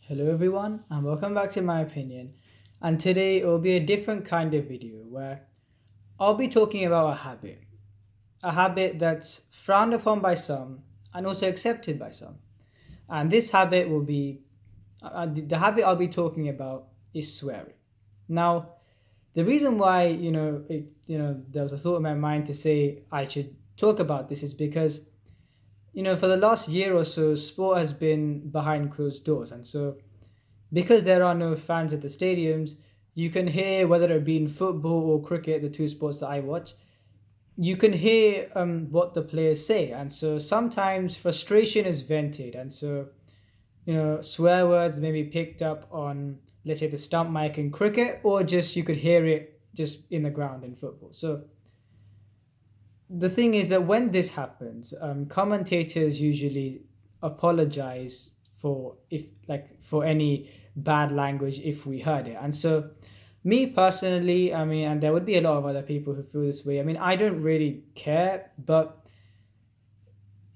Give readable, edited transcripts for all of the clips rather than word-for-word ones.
Hello everyone and welcome back to my opinion. And today it will be a different kind of video where I'll be talking about a habit that's frowned upon by some and also accepted by some. And this habit will be the habit I'll be talking about is swearing. Now, the reason why there was a thought in my mind to say I should talk about this is because for the last year or so, sport has been behind closed doors, and so because there are no fans at the stadiums, you can hear, whether it be in football or cricket, the two sports that I watch, you can hear what the players say. And so sometimes frustration is vented. And so, swear words may be picked up on, let's say, the stump mic in cricket, or just you could hear it just in the ground in football. So the thing is that when this happens, commentators usually apologize for any bad language if we heard it. And so me personally, I mean, and there would be a lot of other people who feel this way. I mean, I don't really care, but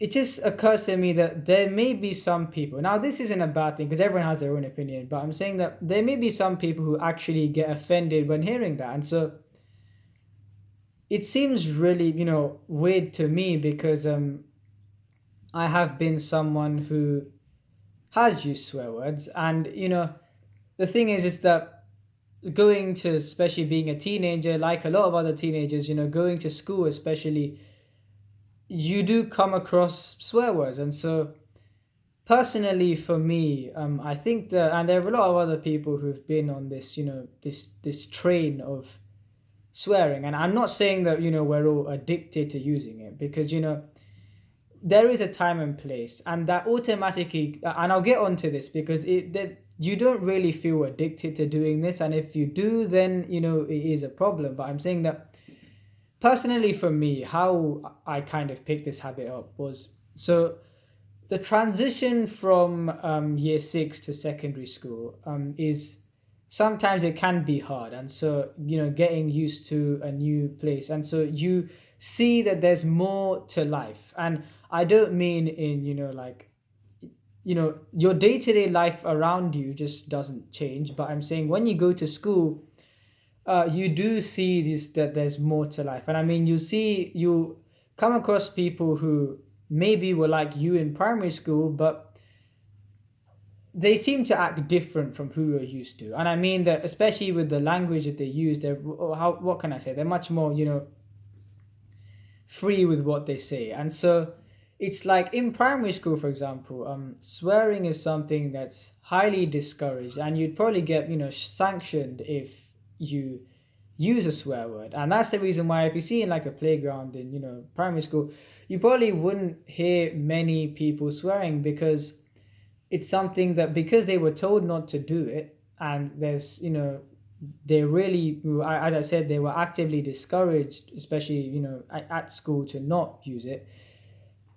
it just occurs to me that there may be some people. Now, this isn't a bad thing because everyone has their own opinion, but I'm saying that there may be some people who actually get offended when hearing that. And so it seems really, weird to me because I have been someone who has used swear words, and the thing is that going to, especially being a teenager, like a lot of other teenagers, going to school especially, you do come across swear words. And so personally for me, I think that, and there are a lot of other people who've been on this, this train of swearing. And I'm not saying that we're all addicted to using it, because there is a time and place, and that automatically, and I'll get onto this because you don't really feel addicted to doing this, and if you do, then it is a problem. But I'm saying that personally for me, how I kind of picked this habit up was, so the transition from year 6 to secondary school is, sometimes it can be hard. And so getting used to a new place, and so you see that there's more to life. And I don't mean in your day-to-day life around you just doesn't change, but I'm saying when you go to school, you do see this, that there's more to life. And I mean, you come across people who maybe were like you in primary school, but they seem to act different from who you're used to. And I mean that especially with the language that they use, what can I say, they're much more free with what they say. And so it's like in primary school, for example, swearing is something that's highly discouraged, and you'd probably get sanctioned if you use a swear word. And that's the reason why, if you see in like the playground in primary school, you probably wouldn't hear many people swearing, because it's something that, because they were told not to do it, and there's they really, as I said, they were actively discouraged, especially at school, to not use it.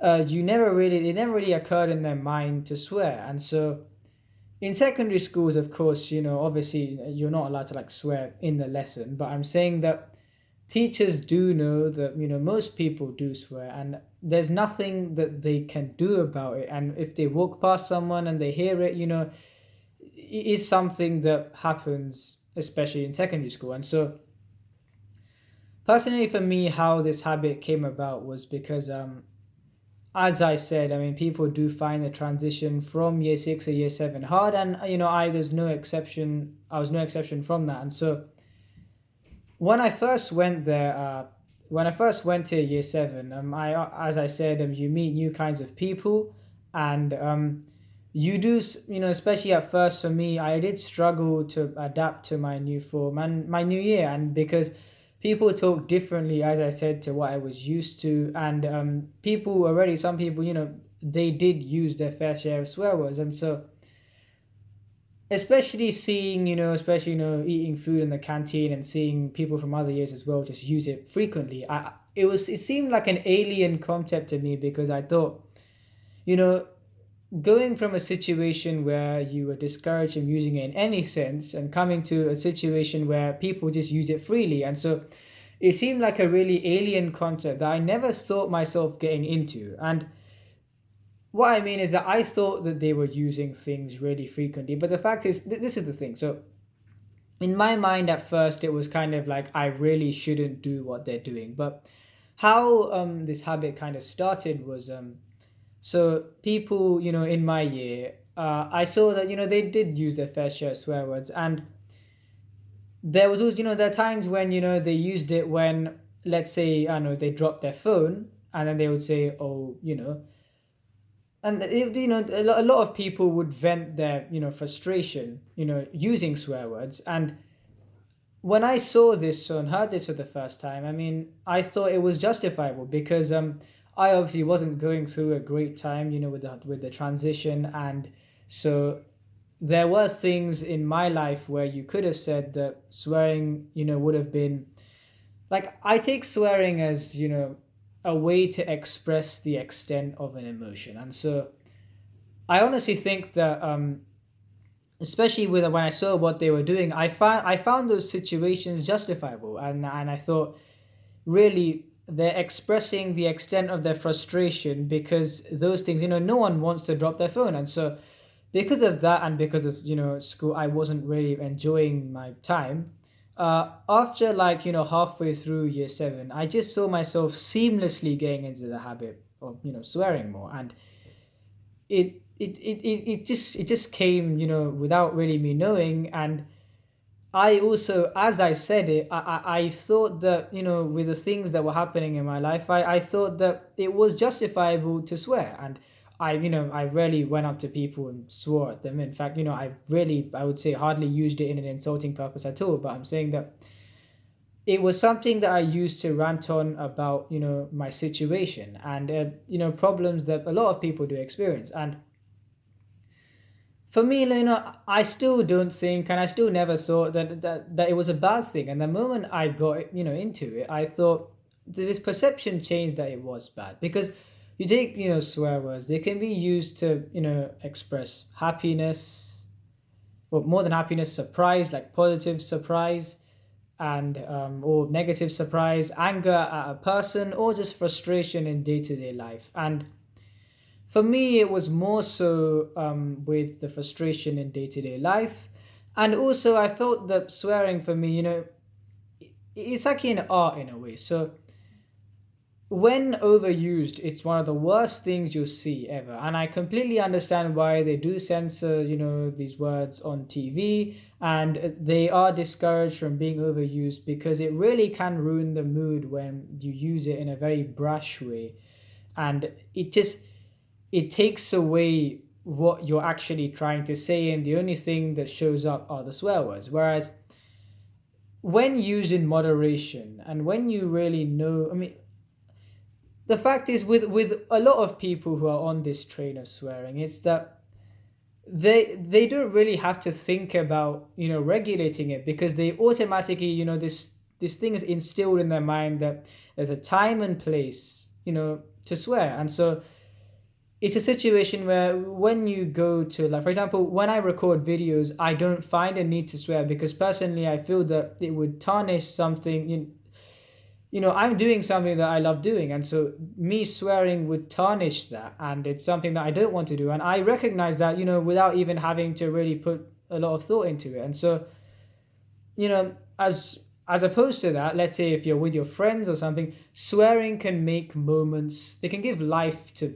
It never really occurred in their mind to swear. And so in secondary schools, of course, obviously you're not allowed to like swear in the lesson, but I'm saying that teachers do know that most people do swear, and there's nothing that they can do about it. And if they walk past someone and they hear it, it is something that happens, especially in secondary school. And so personally for me, how this habit came about was because as I said, I mean, people do find the transition from year 6 to year 7 hard, and I there's no exception. I was no exception from that. And so when I first went there, when I first went to year 7, as I said, you meet new kinds of people, and you do, especially at first for me, I did struggle to adapt to my new form and my new year, and because people talk differently, as I said, to what I was used to. And some people, they did use their fair share of swear words. And so especially seeing, especially, eating food in the canteen and seeing people from other years as well just use it frequently, it seemed like an alien concept to me, because I thought, you know, going from a situation where you were discouraged from using it in any sense, and coming to a situation where people just use it freely. And so it seemed like a really alien concept that I never thought myself getting into. And what I mean is that I thought that they were using things really frequently, but the fact is, this is the thing. So in my mind at first it was kind of like I really shouldn't do what they're doing. But how this habit kind of started was so people, in my year, I saw that they did use their fair share of swear words. And there was also, there are times when they used it when, let's say, I don't know, they dropped their phone, and then they would say, oh, and a lot of people would vent their frustration using swear words. And when I saw this and heard this for the first time, I mean, I thought it was justifiable because I obviously wasn't going through a great time, with the transition. And so there were things in my life where you could have said that swearing, would have been like, I take swearing as, a way to express the extent of an emotion. And so I honestly think that especially with when I saw what they were doing, I found those situations justifiable. And I thought, really, they're expressing the extent of their frustration because those things, no one wants to drop their phone. And so because of that, and because of school, I wasn't really enjoying my time. After, like, halfway through year 7, I just saw myself seamlessly getting into the habit of swearing more. And it just came without really me knowing. And I also, as I said it, I thought that, with the things that were happening in my life, I thought that it was justifiable to swear. And I rarely went up to people and swore at them. In fact, I would say, hardly used it in an insulting purpose at all. But I'm saying that it was something that I used to rant on about, my situation, and, problems that a lot of people do experience. And for me, I still don't think, and I still never thought that it was a bad thing. And the moment I got, into it, I thought this perception changed that it was bad. Because you take, swear words, they can be used to, express happiness, or more than happiness, surprise, like positive surprise, and or negative surprise, anger at a person, or just frustration in day-to-day life. And for me, it was more so with the frustration in day to day life. And also, I felt that swearing for me, it's actually an art in a way. So, when overused, it's one of the worst things you'll see ever. And I completely understand why they do censor, these words on TV. And they are discouraged from being overused because it really can ruin the mood when you use it in a very brash way. And it takes away what you're actually trying to say, and the only thing that shows up are the swear words. Whereas when used in moderation, and when you really know, I mean, the fact is, with a lot of people who are on this train of swearing, it's that they don't really have to think about regulating it, because they automatically, this thing is instilled in their mind that there's a time and place to swear. And so it's a situation where, when you go to, like, for example, when I record videos, I don't find a need to swear, because personally I feel that it would tarnish something. I'm doing something that I love doing, and so me swearing would tarnish that, and it's something that I don't want to do. And I recognize that, without even having to really put a lot of thought into it. And so, as opposed to that, let's say if you're with your friends or something, swearing can make moments, they can give life to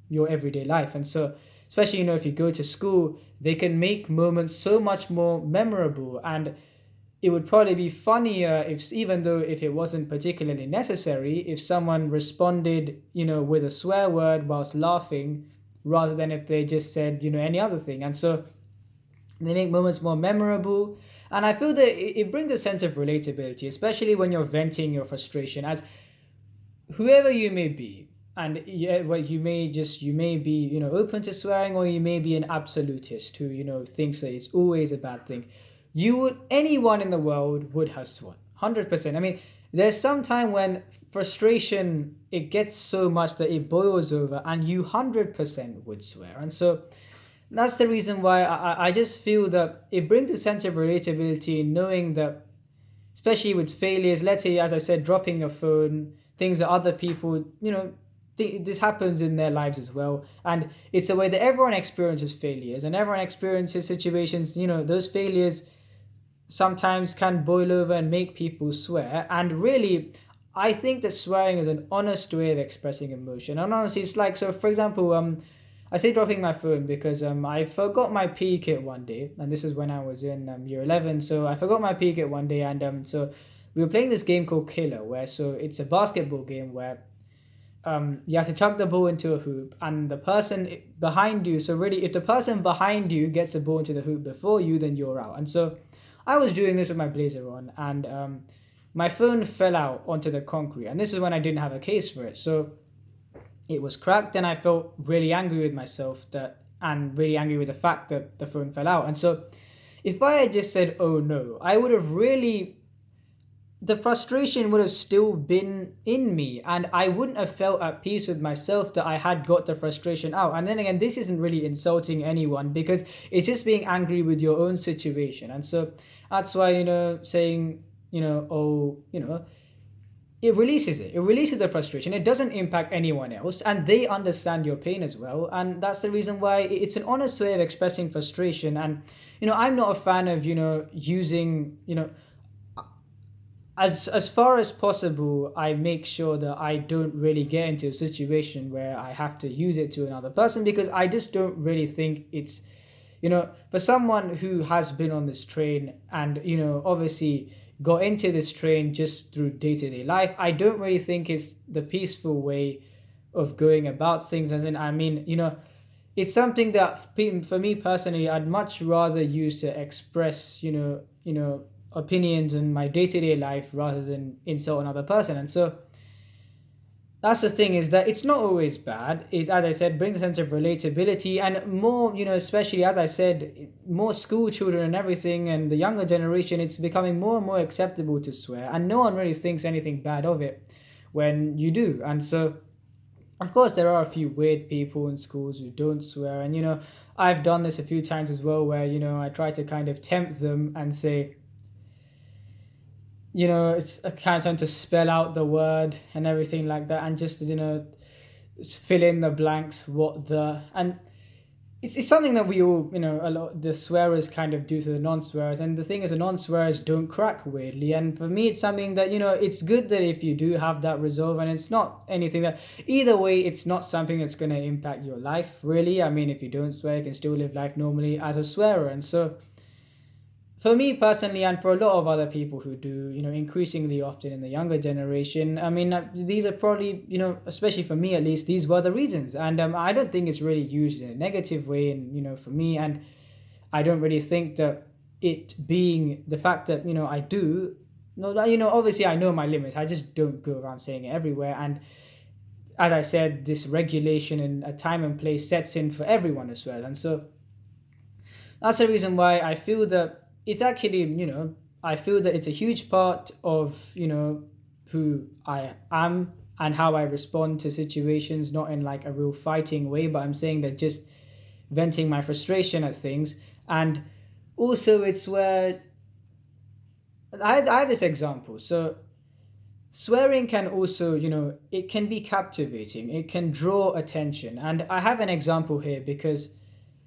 your everyday life. And so, especially if you go to school, they can make moments so much more memorable. And it would probably be funnier, if, even though if it wasn't particularly necessary, if someone responded with a swear word whilst laughing, rather than if they just said any other thing. And so they make moments more memorable. And I feel that it brings a sense of relatability, especially when you're venting your frustration, as whoever you may be. And yeah, well, you may be open to swearing, or you may be an absolutist who thinks that it's always a bad thing. Anyone in the world would have sworn 100%. I mean, there's some time when frustration, it gets so much that it boils over, and you 100% would swear. And so that's the reason why I just feel that it brings a sense of relatability, knowing that, especially with failures, let's say, as I said, dropping your phone, things that other people, this happens in their lives as well, and it's a way that everyone experiences failures and everyone experiences situations. Those failures sometimes can boil over and make people swear. And really, I think that swearing is an honest way of expressing emotion. And honestly, it's like, so for example, I say dropping my phone because I forgot my PE kit one day, and this is when I was in year 11. So I forgot my PE kit one day, and so we were playing this game called Killer, where so it's a basketball game where you have to chuck the ball into a hoop, and the person behind you. So really, if the person behind you gets the ball into the hoop before you, then you're out. And so, I was doing this with my blazer on, and my phone fell out onto the concrete, and this is when I didn't have a case for it. So it was cracked, and I felt really angry with myself and really angry with the fact that the phone fell out. And so, if I had just said, "Oh no," I would have really the frustration would have still been in me, and I wouldn't have felt at peace with myself that I had got the frustration out. And then again, this isn't really insulting anyone because it's just being angry with your own situation. And so that's why, saying, oh, it releases the frustration. It doesn't impact anyone else, and they understand your pain as well. And that's the reason why it's an honest way of expressing frustration. And I'm not a fan of using as far as possible, I make sure that I don't really get into a situation where I have to use it to another person, because I just don't really think it's, for someone who has been on this train and, obviously got into this train just through day-to-day life, I don't really think it's the peaceful way of going about things. As in, I mean, it's something that for me personally, I'd much rather use to express, opinions in my day-to-day life rather than insult another person. And so that's the thing, is that it's not always bad. It, as I said, brings a sense of relatability, and more, especially as I said, more school children and everything, and the younger generation, it's becoming more and more acceptable to swear, and no one really thinks anything bad of it when you do. And so, of course, there are a few weird people in schools who don't swear, and I've done this a few times as well, where I try to kind of tempt them and say, it's a kind of time to spell out the word and everything like that, and just just fill in the blanks, and it's something that we all, a lot the swearers kind of do to the non-swearers. And the thing is, the non-swearers don't crack weirdly, and for me, it's something that it's good that if you do have that resolve, and it's not anything that, either way, it's not something that's going to impact your life really. I mean, if you don't swear, you can still live life normally as a swearer. And so, for me personally, and for a lot of other people who do, increasingly often in the younger generation, I mean, these are probably, especially for me at least, these were the reasons. And I don't think it's really used in a negative way, and, for me, and I don't really think that it being the fact that, I do, no, obviously I know my limits. I just don't go around saying it everywhere. And as I said, this regulation and a time and place sets in for everyone as well. And so that's the reason why I feel that it's actually, I feel that it's a huge part of, who I am and how I respond to situations, not in like a real fighting way, but I'm saying that just venting my frustration at things. And also, it's where I have this example. So, swearing can also, it can be captivating, it can draw attention. And I have an example here because,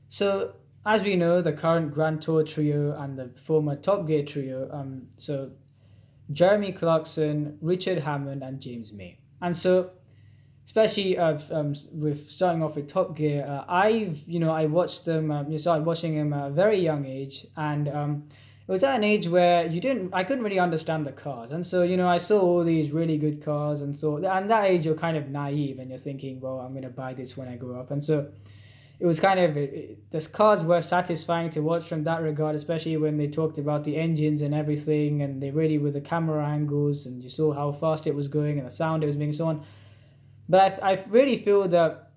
so as we know, the current Grand Tour trio and the former Top Gear trio, so Jeremy Clarkson, Richard Hammond, and James May. And so, especially with starting off with Top Gear, I watched them. You started watching them at a very young age, and it was at an age where I couldn't really understand the cars. And so, I saw all these really good cars and thought, and that age you're kind of naive and you're thinking, well, I'm gonna buy this when I grow up. And so it was kind of, the cars were satisfying to watch from that regard, especially when they talked about the engines and everything, and they really with the camera angles, and you saw how fast it was going and the sound it was making, so on. But I really feel that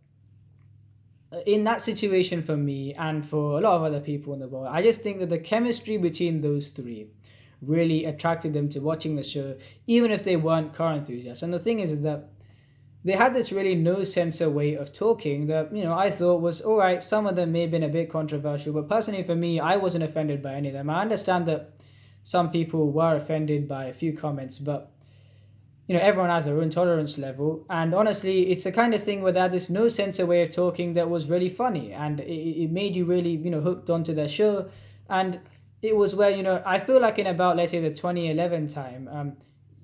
in that situation, for me and for a lot of other people in the world, I just think that the chemistry between those three really attracted them to watching the show, even if they weren't car enthusiasts. And the thing is that they had this really no censor way of talking that, I thought was all right. Some of them may have been a bit controversial, but personally for me, I wasn't offended by any of them. I understand that some people were offended by a few comments, but everyone has their own tolerance level, and honestly it's a kind of thing where they had this no censor way of talking that was really funny, and it made you really hooked onto their show. And it was where I feel like in about, let's say, the 2011 time,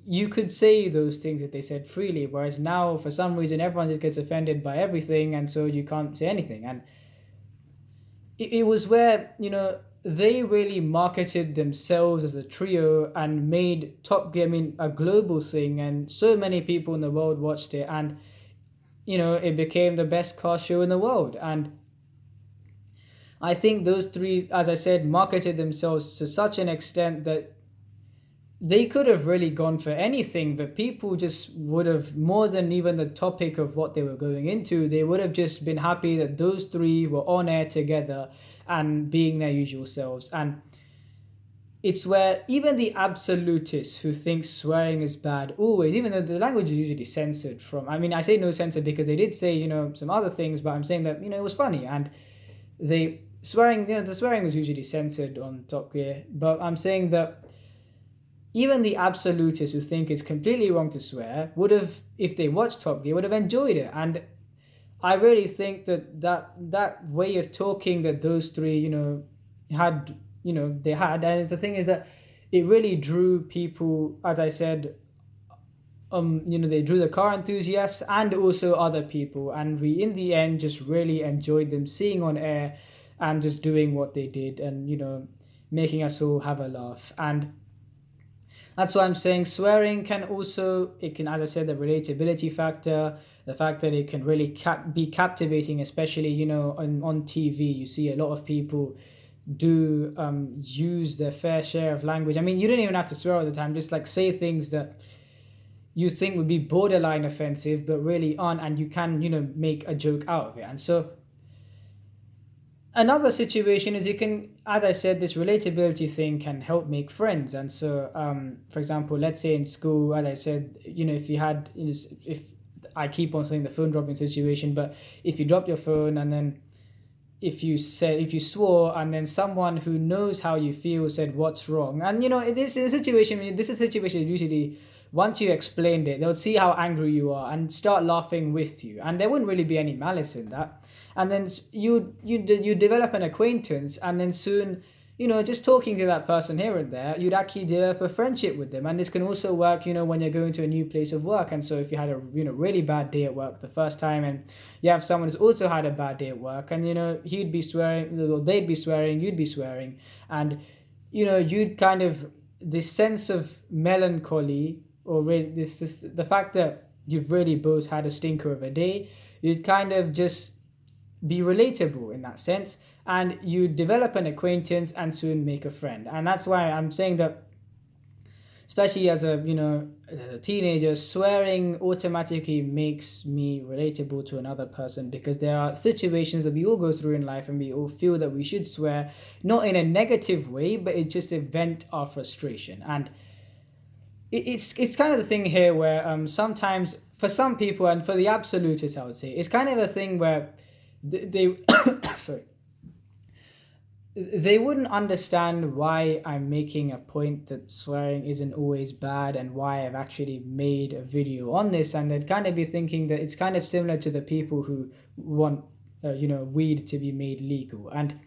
you could say those things that they said freely, whereas now for some reason everyone just gets offended by everything, and so you can't say anything. And it was where they really marketed themselves as a trio and made Top Gear, I mean, a global thing, and so many people in the world watched it, and it became the best car show in the world. And I think those three, as I said, marketed themselves to such an extent that they could have really gone for anything, but people just would have, more than even the topic of what they were going into, they would have just been happy that those three were on air together and being their usual selves. And it's where even the absolutists who think swearing is bad always, even though the language is usually censored from, I mean, I say no censor because they did say, some other things, but I'm saying that, it was funny. And they swearing, the swearing was usually censored on Top Gear, but I'm saying that even the absolutists who think it's completely wrong to swear would have, if they watched Top Gear, would have enjoyed it. And I really think that way of talking that those three, had, they had, and the thing is that it really drew people, as I said, they drew the car enthusiasts and also other people, and we in the end just really enjoyed them seeing on air and just doing what they did, and making us all have a laugh. And that's why I'm saying swearing can also, it can, as I said, the relatability factor, the fact that it can really be captivating, especially, on TV. You see a lot of people do use their fair share of language. I mean, you don't even have to swear all the time, just like say things that you think would be borderline offensive, but really aren't, and you can, make a joke out of it. And so another situation is, you can, as I said, this relatability thing can help make friends. And so for example, let's say in school, as I said, if you had, if I keep on saying the phone dropping situation, but if you dropped your phone and then if you swore, and then someone who knows how you feel said what's wrong, and this is a situation, usually once you explained it, they would see how angry you are and start laughing with you, and there wouldn't really be any malice in that. And then you develop an acquaintance, and then soon, just talking to that person here and there, you'd actually develop a friendship with them. And this can also work, when you're going to a new place of work. And so if you had a really bad day at work the first time, and you have someone who's also had a bad day at work, and he'd be swearing, or they'd be swearing, you'd be swearing, and you'd kind of, this sense of melancholy, or really this the fact that you've really both had a stinker of a day, you'd kind of just be relatable in that sense, and you develop an acquaintance and soon make a friend. And that's why I'm saying that, especially as a teenager, swearing automatically makes me relatable to another person, because there are situations that we all go through in life and we all feel that we should swear, not in a negative way, but it's just a vent our frustration. And it's kind of the thing here where sometimes for some people, and for the absolutists, I would say, it's kind of a thing where they sorry, they wouldn't understand why I'm making a point that swearing isn't always bad, and why I've actually made a video on this, and they'd kind of be thinking that it's kind of similar to the people who want weed to be made legal. And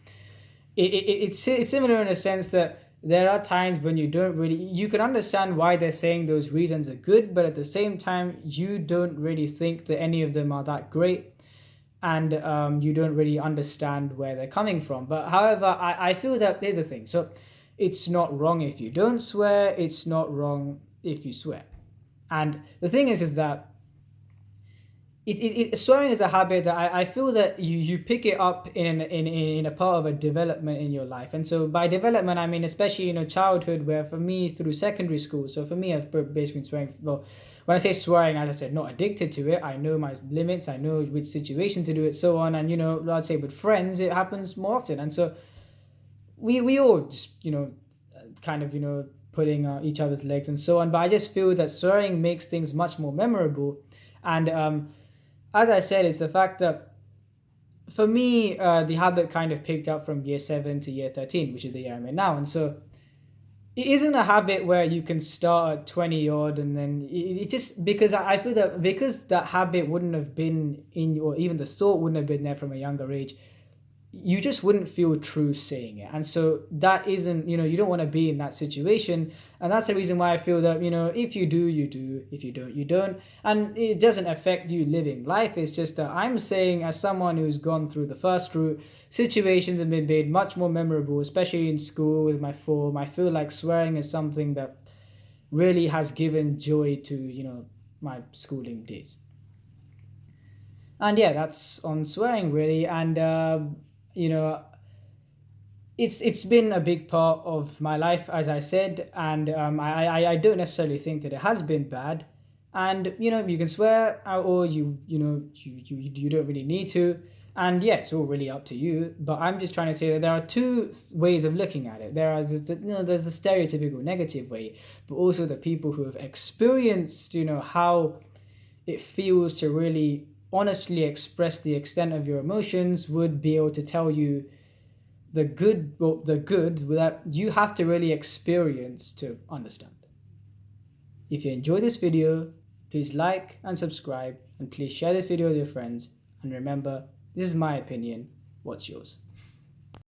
it's similar in a sense that there are times when you can understand why they're saying those reasons are good, but at the same time you don't really think that any of them are that great, and you don't really understand where they're coming from. But however, I feel that here's the thing. So it's not wrong if you don't swear, it's not wrong if you swear. And the thing is that swearing is a habit that I feel that you pick it up in a part of a development in your life. And so by development, I mean especially childhood, where for me through secondary school. So for me, I've basically been swearing, well, when I say swearing, as I said, not addicted to it. I know my limits, I know which situations to do it, so on. And I'd say with friends it happens more often. And so we all just kind of putting each other's legs and so on. But I just feel that swearing makes things much more memorable. And as I said, it's the fact that for me, the habit kind of picked up from year 7 to year 13, which is the year I'm in now. And so it isn't a habit where you can start at 20 odd and then it just because I feel that because that habit wouldn't have been in you, or even the thought wouldn't have been there from a younger age, you just wouldn't feel true saying it. And so that isn't, you don't want to be in that situation. And that's the reason why I feel that, if you do, you do. If you don't, you don't. And it doesn't affect you living life. It's just that I'm saying, as someone who's gone through the first route, situations have been made much more memorable, especially in school with my form. I feel like swearing is something that really has given joy to, my schooling days. And yeah, that's on swearing really. And you know it's been a big part of my life, as I said. And I don't necessarily think that it has been bad. And you can swear or you don't really need to. And yeah, it's all really up to you, but I'm just trying to say that there are two ways of looking at it. There's the stereotypical negative way, but also the people who have experienced how it feels to really honestly express the extent of your emotions would be able to tell you the good that you have to really experience to understand. If you enjoy this video, please like and subscribe, and please share this video with your friends. And remember, this is my opinion. What's yours?